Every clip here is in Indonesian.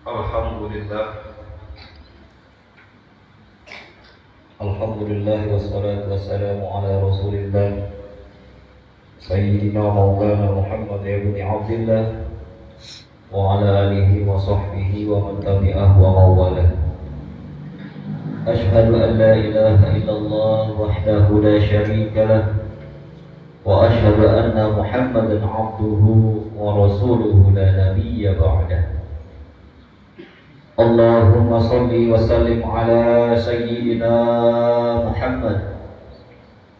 Alhamdulillah. Alhamdulillah wassalatu wassalamu ala Rasulillah Sayyidina Maulana Muhammad ibn Abdillah wa ala alihi wa sahbihi wa man tabi'ah wa mawalah. Ashhadu an la ilaha illallah wahdahu la syarika lah wa ashhadu anna Muhammadan abduhu wa rasuluhu la nabiyya ba'dah. Allahumma salli wa sallim ala sayyidina Muhammad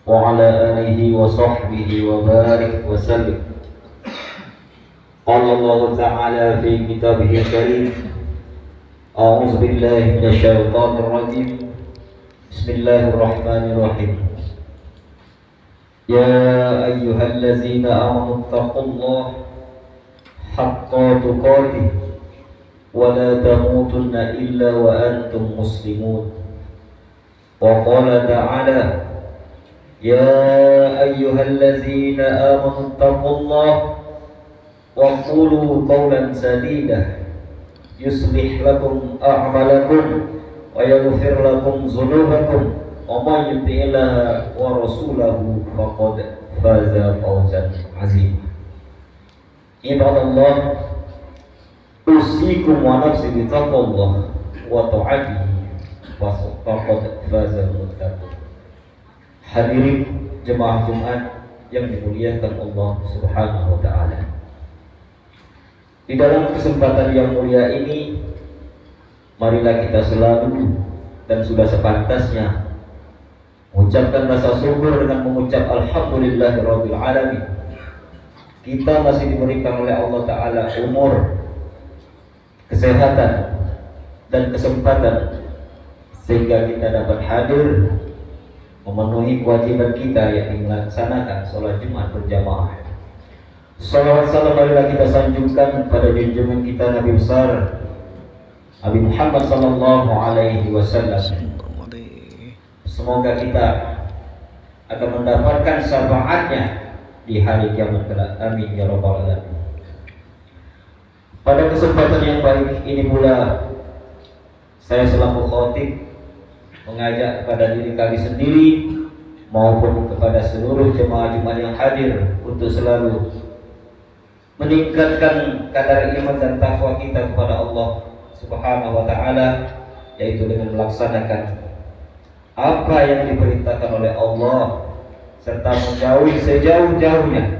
wa ala alihi wa sahbihi wa barik wa sallim. Qala Allah ta'ala fi kitabihil karim, a'udzu billahi minasy syaithanir rajim. Bismillahirrahmanirrahim. Ya ayyuhallazina amanu taqullaha haqqa tuqatih wa la tamutunna illa wa antum muslimun. Wa qala ta'ala, ya ayyuhallazina amanu taqullaha wa qulu qawlan sadida yuslih lakum a'malakum wa yaghfir lakum dzunubakum wa may yuti'illaha wa rasulahu faqad faza fawzan 'azima. Ibadallah, usikum wa nafsi bi taqwallah wa ta'atihi faqad faza muttaqun. Hadirin jemaah Jumat yang dimuliakan Allah Subhanahu wa taala. Di dalam kesempatan yang mulia ini, marilah kita selalu dan sudah sepantasnya mengucapkan rasa syukur dengan mengucap alhamdulillahirabbil alamin. Kita masih diberikan oleh Allah taala umur, kesehatan dan kesempatan sehingga kita dapat hadir memenuhi kewajiban kita yang melaksanakan sholat Jumat berjamaah. Salawat salam marilah kita sanjungkan pada junjungan kita Nabi besar Nabi Muhammad sallallahu alaihi wasallam. Semoga kita akan mendapatkan syafaatnya di hari kiamat kelak. Amin ya rabbal alamin. Pada kesempatan yang baik ini pula, saya selaku khatib mengajak kepada diri kami sendiri maupun kepada seluruh jemaah Jumat yang hadir untuk selalu meningkatkan kadar iman dan takwa kita kepada Allah Subhanahu wa taala, yaitu dengan melaksanakan apa yang diperintahkan oleh Allah serta menjauhi sejauh-jauhnya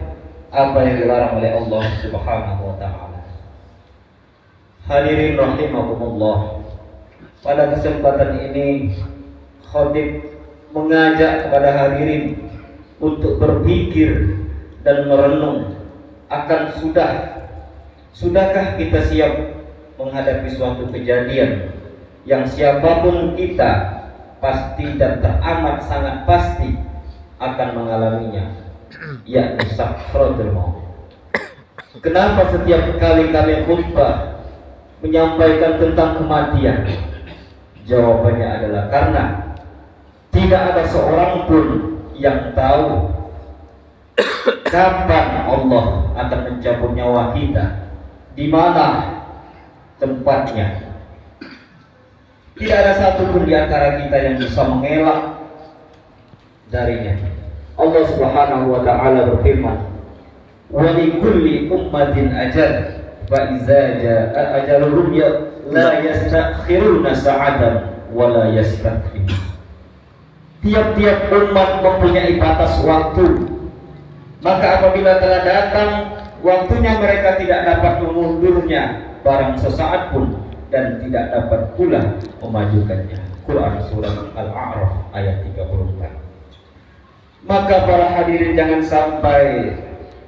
apa yang dilarang oleh Allah Subhanahu wa taala. Hadirin rahimakumullah, pada kesempatan ini khatib mengajak kepada hadirin untuk berpikir dan merenung akan sudahkah kita siap menghadapi suatu kejadian yang siapapun kita pasti dan teramat sangat pasti akan mengalaminya, yakni sakratul maut. Kenapa setiap kali kami khutbah menyampaikan tentang kematian? Jawabannya adalah karena tidak ada seorang pun yang tahu kapan Allah akan mencabut nyawa kita, di mana tempatnya. Tidak ada satupun di antara kita yang bisa mengelak darinya. Allah Subhanahu wa taala berfirman, "Wa likulli ummatin ajal, fa iza jaa ajaluhum la yastakhiruna sa'atan wa la yastaqdimun." Tiap-tiap umat mempunyai batas waktu, maka apabila telah datang waktunya, mereka tidak dapat memundurnya barang sesaat pun dan tidak dapat pula memajukannya. Quran surat Al-A'raf ayat 34. Maka para hadirin, jangan sampai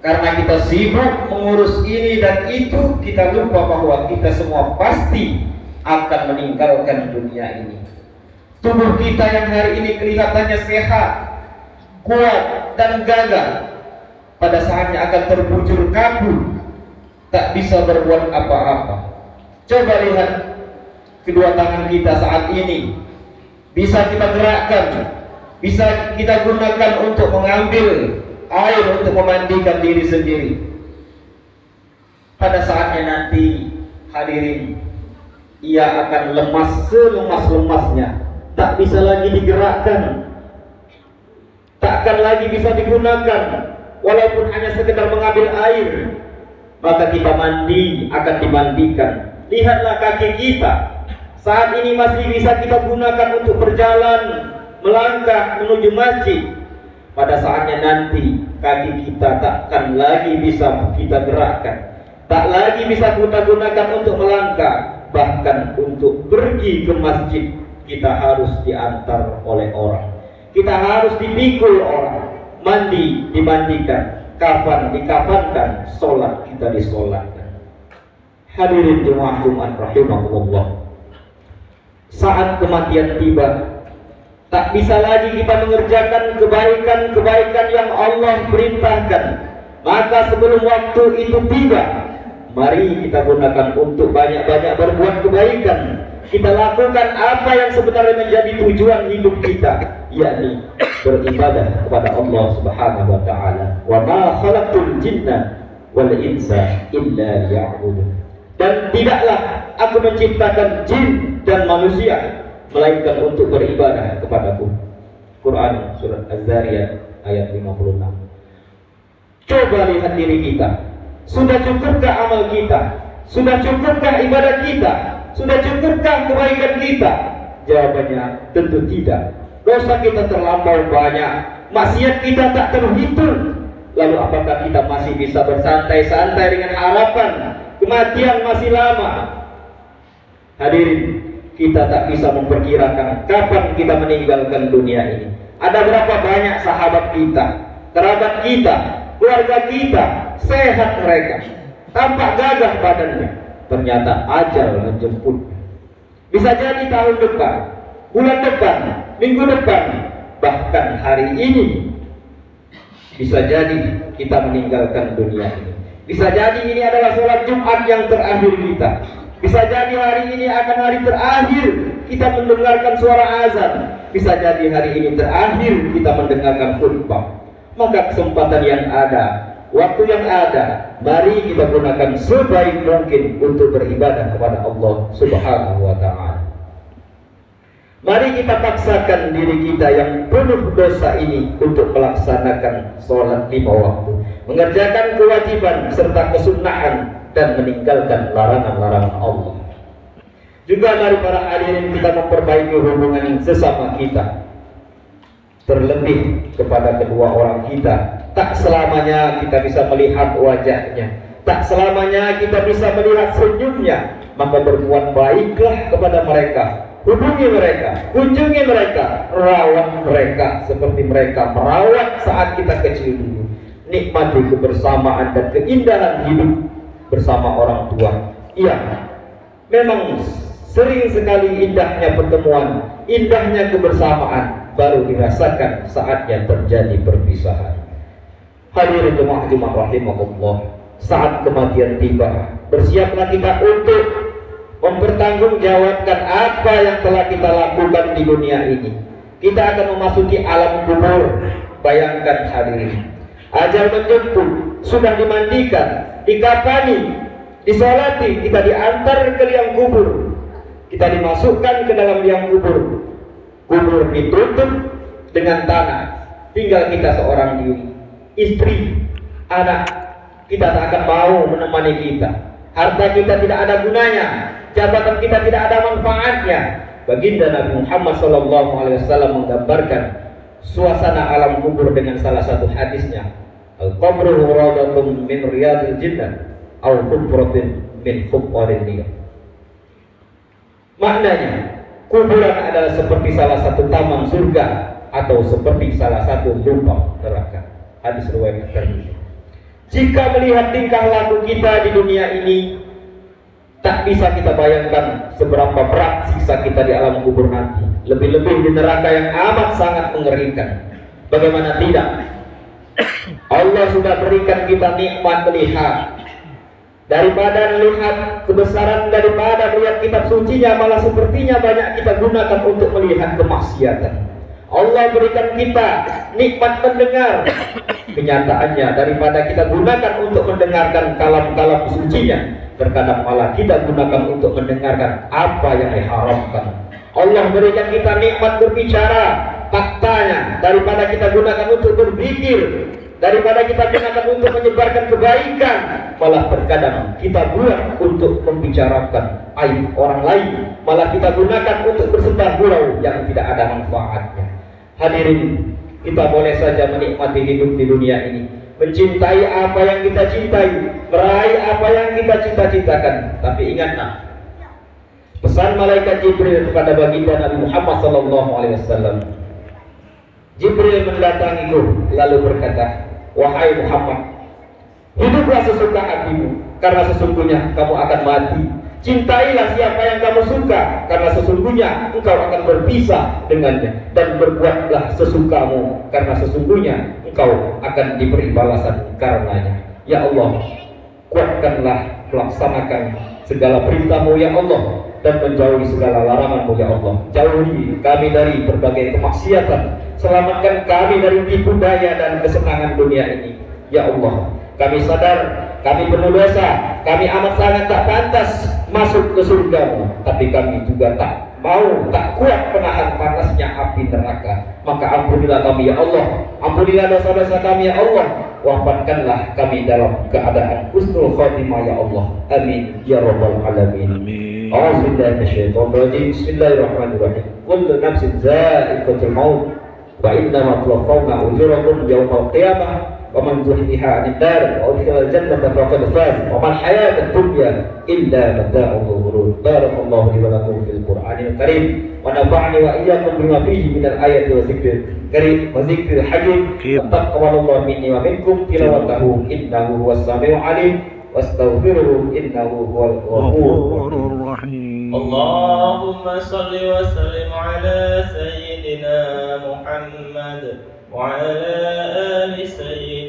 karena kita sibuk mengurus ini dan itu, kita lupa bahwa kita semua pasti akan meninggalkan dunia ini. Tubuh kita yang hari ini kelihatannya sehat, kuat dan gagah, pada saatnya akan terbujur kaku, tak bisa berbuat apa-apa. Coba lihat kedua tangan kita saat ini, bisa kita gerakkan, bisa kita gunakan untuk mengambil air untuk memandikan diri sendiri. Pada saatnya nanti hadirin, ia akan lemas selemas-lemasnya, tak bisa lagi digerakkan, tak akan lagi bisa digunakan, walaupun hanya sekedar mengambil air. Maka kita mandi, akan dimandikan. Lihatlah kaki kita, saat ini masih bisa kita gunakan untuk berjalan, melangkah menuju masjid. Pada saatnya nanti kaki kita tak akan lagi bisa kita gerakkan, tak lagi bisa kita gunakan untuk melangkah, bahkan untuk pergi ke masjid kita harus diantar oleh orang, kita harus dipikul orang, mandi dimandikan, kafan dikafankan, sholat kita disolatkan. Hadirin jemaah Jumat rahimahumullah, saat kematian tiba, tak bisa lagi kita mengerjakan kebaikan-kebaikan yang Allah perintahkan. Maka sebelum waktu itu tiba, mari kita gunakan untuk banyak-banyak berbuat kebaikan. Kita lakukan apa yang sebenarnya menjadi tujuan hidup kita, yakni beribadah kepada Allah Subhanahu wa taala. Wa ma khalaqtul jinna wal insa illa liya'budun. Dan tidaklah aku menciptakan jin dan manusia melainkan untuk beribadah kepadaku. Quran surat Az-Zariyat ayat 56. Coba lihat diri kita. Sudah cukupkah amal kita? Sudah cukupkah ibadah kita? Sudah cukupkah kebaikan kita? Jawabannya tentu tidak. Dosa kita terlampau banyak, maksiat kita tak terhitung. Lalu apakah kita masih bisa bersantai-santai dengan harapan kematian masih lama? Hadirin, kita tak bisa memperkirakan kapan kita meninggalkan dunia ini. Ada berapa banyak sahabat kita, kerabat kita, keluarga kita, sehat mereka, tampak gagah badannya, ternyata ajal menjemput. Bisa jadi tahun depan, bulan depan, minggu depan, bahkan hari ini bisa jadi kita meninggalkan dunia ini. Bisa jadi ini adalah sholat Jumat yang terakhir kita. Bisa jadi hari ini akan hari terakhir kita mendengarkan suara azan. Bisa jadi hari ini terakhir kita mendengarkan khutbah. Maka kesempatan yang ada, waktu yang ada, mari kita gunakan sebaik mungkin untuk beribadah kepada Allah Subhanahu wa ta'ala. Mari kita paksakan diri kita yang penuh dosa ini untuk melaksanakan sholat 5 waktu, mengerjakan kewajiban serta kesunahan, dan meninggalkan larangan-larangan Allah. Juga mari para hadirin kita memperbaiki hubungan sesama kita, terlebih kepada kedua orang kita. Tak selamanya kita bisa melihat wajahnya, tak selamanya kita bisa melihat senyumnya. Maka berbuat baiklah kepada mereka, hubungi mereka, kunjungi mereka, rawat mereka seperti mereka merawat saat kita kecil dulu. Nikmati kebersamaan dan keindahan hidup bersama orang tua. Iya, memang sering sekali indahnya pertemuan, indahnya kebersamaan baru dirasakan saatnya terjadi perpisahan. Hadirin jemaah Jumat rahimahullah, saat kematian tiba, bersiaplah kita untuk mempertanggungjawabkan apa yang telah kita lakukan di dunia ini. Kita akan memasuki alam kubur. Bayangkan hadirin, ajal menjemput, sudah dimandikan, dikafani, disolati, kita diantar ke liang kubur, kita dimasukkan ke dalam liang kubur. Kubur ditutup dengan tanah, tinggal kita seorang diri. Istri, anak kita tak akan mau menemani kita. Harta kita tidak ada gunanya, jabatan kita tidak ada manfaatnya. Baginda Nabi Muhammad SAW menggambarkan suasana alam kubur dengan salah satu hadisnya, al-qabru rawdatun min riyadil jannah aw hufratun min hufarin nar. Maknanya, kuburan adalah seperti salah satu taman surga atau seperti salah satu lubang neraka. Hadis riwayat Tirmidzi. Jika melihat tingkah laku kita di dunia ini, tak bisa kita bayangkan seberapa berat siksa kita di alam kubur nanti. Lebih-lebih di neraka yang amat sangat mengerikan. Bagaimana tidak? Allah sudah berikan kita nikmat melihat. Daripada melihat kebesaran, daripada melihat kitab sucinya, malah sepertinya banyak kita gunakan untuk melihat kemaksiatan. Allah berikan kita nikmat mendengar, kenyataannya daripada kita gunakan untuk mendengarkan kalam-kalam sucinya, terkadang malah kita gunakan untuk mendengarkan apa yang diharamkan. Allah berikan kita nikmat berbicara faktanya, daripada kita gunakan untuk berpikir, daripada kita gunakan untuk menyebarkan kebaikan, malah terkadang kita buat untuk membicarakan aib orang lain, malah kita gunakan untuk bersebar gurau yang tidak ada manfaatnya. Hadirin, kita boleh saja menikmati hidup di dunia ini, mencintai apa yang kita cintai, meraih apa yang kita cita-citakan. Tapi ingatlah pesan malaikat Jibril kepada baginda Nabi Muhammad SAW. Jibril mendatangiku lalu berkata, wahai Muhammad, hiduplah sesuka hatimu, karena sesungguhnya kamu akan mati. Cintailah siapa yang kamu suka, karena sesungguhnya engkau akan berpisah dengannya. Dan berbuatlah sesukamu, karena sesungguhnya engkau akan diberi balasan karenanya. Ya Allah, kuatkanlah melaksanakan segala perintah-Mu ya Allah, dan menjauhi segala larangan-Mu ya Allah. Jauhi kami dari berbagai kemaksiatan, selamatkan kami dari tipu daya dan kesenangan dunia ini ya Allah. Kami sadar kami penuh dosa, kami amat sangat tak pantas masuk ke surga-Mu, tapi kami juga tak kuat menahan panasnya api neraka. Maka ampunilah kami ya Allah, ampunilah dosa-dosa kami ya Allah, wafatkanlah kami dalam keadaan husnul khotimah ya Allah. Amin ya rabbal alamin. A'udzubillahi minasyaitonir rajim. Bismillahirrahmanirrahim. Kullu nafsin za'iqatul maut wa innama tuwaffawna ujurakum yawmal qiyamah wa man zuhziha 'anil nar wa udkhila al-jannata faqad faz wa mal hayatud dunya illa mata'ul ghurur. Barakallahu li wa lakum fil Qur'anil Karim wa nafa'ani wa iyyakum bima fihi minal ayati wa dzikril karim wa dzikril hakim. Taqabbalallahu minni wa minkum tilawatahu innahu huwas samiul 'alim wastaghfiruhu innahu huwal ghafurur rahim. Allahumma shalli wa sallim ala sayyidina Muhammad wa ala ali sayyidina